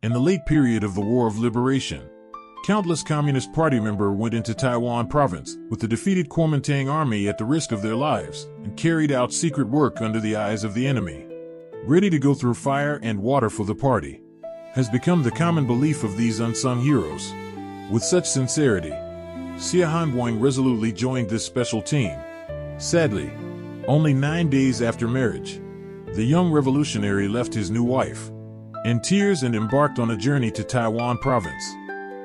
In the late period of the War of Liberation, countless Communist Party members went into Taiwan Province with the defeated Kuomintang army at the risk of their lives and carried out secret work under the eyes of the enemy. Ready to go through fire and water for the party has become the common belief of these unsung heroes. With such sincerity, Xia Hanguang resolutely joined this special team. Sadly, only 9 days after marriage, the young revolutionary left his new wife in tears and embarked on a journey to Taiwan Province.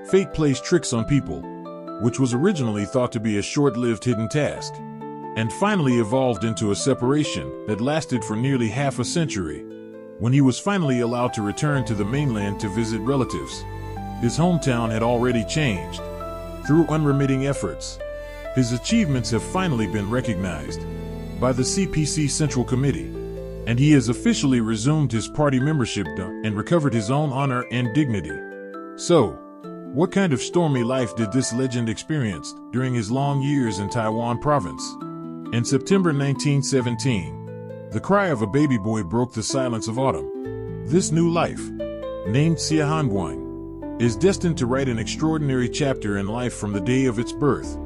Fate plays tricks on people, which was originally thought to be a short-lived hidden task, and finally evolved into a separation that lasted for nearly half a century. When he was finally allowed to return to the mainland to visit relatives, his hometown had already changed. Through unremitting efforts, his achievements have finally been recognized by the CPC Central Committee, and he has officially resumed his party membership and recovered his own honor and dignity. So, what kind of stormy life did this legend experience during his long years in Taiwan Province? In September 1917, the cry of a baby boy broke the silence of autumn. This new life, named Xia Hanguang, is destined to write an extraordinary chapter in life from the day of its birth.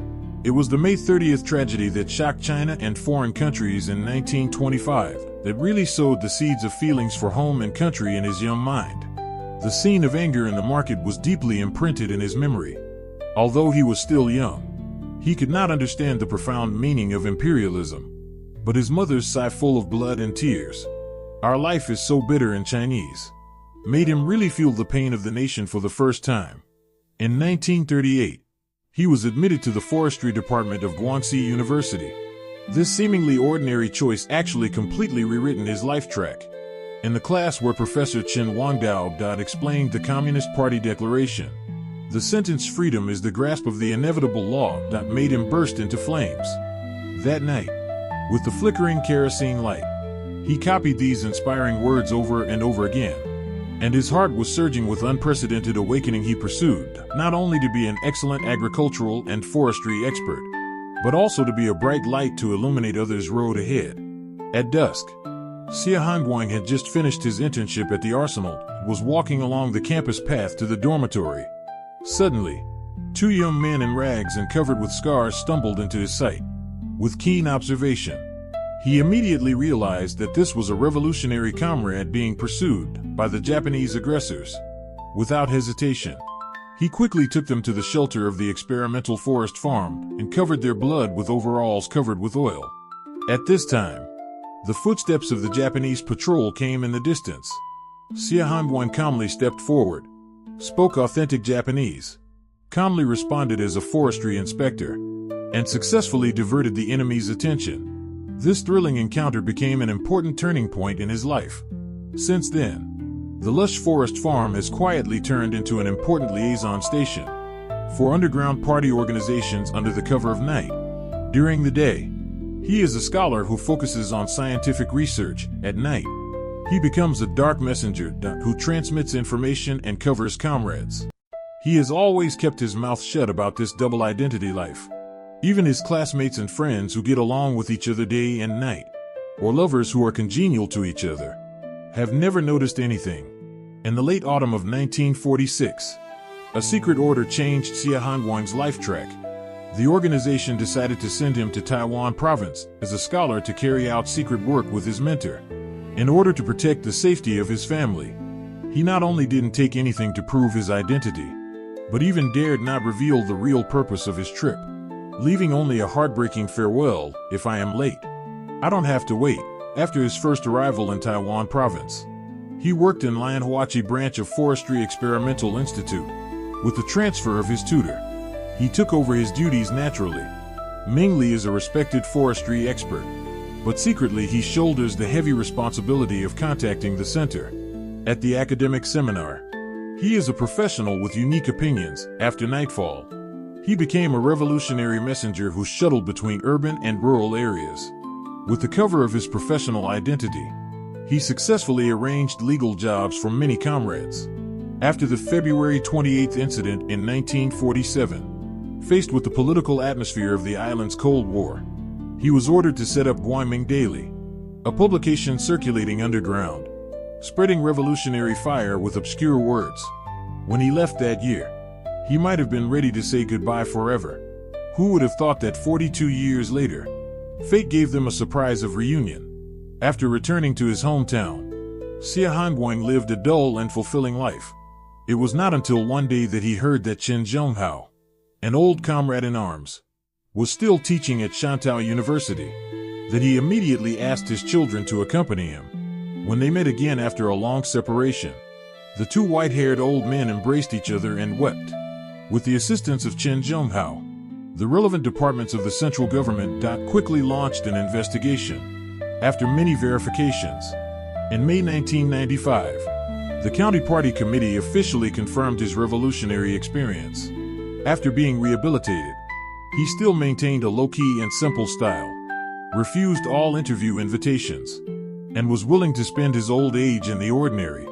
It was the May 30th tragedy that shocked China and foreign countries in 1925 that really sowed the seeds of feelings for home and country in his young mind. The scene of anger in the market was deeply imprinted in his memory. Although he was still young, he could not understand the profound meaning of imperialism. But his mother's sigh, full of blood and tears, "Our life is so bitter" in Chinese, made him really feel the pain of the nation for the first time. In 1938, he was admitted to the forestry department of Guangxi University. This seemingly ordinary choice actually completely rewritten his life track. In the class where Professor Chen Wangdao explained the Communist Party declaration, the sentence "freedom is the grasp of the inevitable law" made him burst into flames. That night, with the flickering kerosene light, he copied these inspiring words over and over again, and his heart was surging with unprecedented awakening. He pursued not only to be an excellent agricultural and forestry expert, but also to be a bright light to illuminate others' road ahead. At dusk, Xia Hanguang had just finished his internship at the arsenal and was walking along the campus path to the dormitory. Suddenly, two young men in rags and covered with scars stumbled into his sight. With keen observation, he immediately realized that this was a revolutionary comrade being pursued by the Japanese aggressors. Without hesitation, he quickly took them to the shelter of the experimental forest farm and covered their blood with overalls covered with oil. At this time, the footsteps of the Japanese patrol came in the distance. Xia Hanguang calmly stepped forward, spoke authentic Japanese, calmly responded as a forestry inspector, and successfully diverted the enemy's attention. This thrilling encounter became an important turning point in his life. Since then, the lush forest farm has quietly turned into an important liaison station for underground party organizations under the cover of night. During the day, he is a scholar who focuses on scientific research. At night, he becomes a dark messenger who transmits information and covers comrades. He has always kept his mouth shut about this double identity life. Even his classmates and friends who get along with each other day and night, or lovers who are congenial to each other, have never noticed anything. In the late autumn of 1946, a secret order changed Xia Hanguang's life track. The organization decided to send him to Taiwan Province as a scholar to carry out secret work with his mentor. In order to protect the safety of his family, he not only didn't take anything to prove his identity, but even dared not reveal the real purpose of his trip, leaving only a heartbreaking farewell: "If I am late, I don't have to wait." After his first arrival in Taiwan Province, he worked in Lianhuachi branch of Forestry Experimental Institute. With the transfer of his tutor, he took over his duties naturally. Ming Li is a respected forestry expert, but secretly he shoulders the heavy responsibility of contacting the center. At the academic seminar, he is a professional with unique opinions. After nightfall, he became a revolutionary messenger who shuttled between urban and rural areas. With the cover of his professional identity, he successfully arranged legal jobs for many comrades. After the February 28th incident in 1947, faced with the political atmosphere of the island's Cold War, he was ordered to set up Guangming Daily, a publication circulating underground. spreading revolutionary fire with obscure words. When he left that year, he might have been ready to say goodbye forever. Who would have thought that 42 years later, fate gave them a surprise of reunion? After returning to his hometown, Sia Hanguang lived a dull and fulfilling life. It was not until one day that he heard that Chen Zhonghao, an old comrade in arms, was still teaching at Shantou University, that he immediately asked his children to accompany him. When they met again after a long separation, the two white-haired old men embraced each other and wept. With the assistance of Chen Zhonghao, the relevant departments of the central government quickly launched an investigation. After many verifications, in May 1995, the County Party Committee officially confirmed his revolutionary experience. After being rehabilitated, he still maintained a low-key and simple style, refused all interview invitations, and was willing to spend his old age in the ordinary,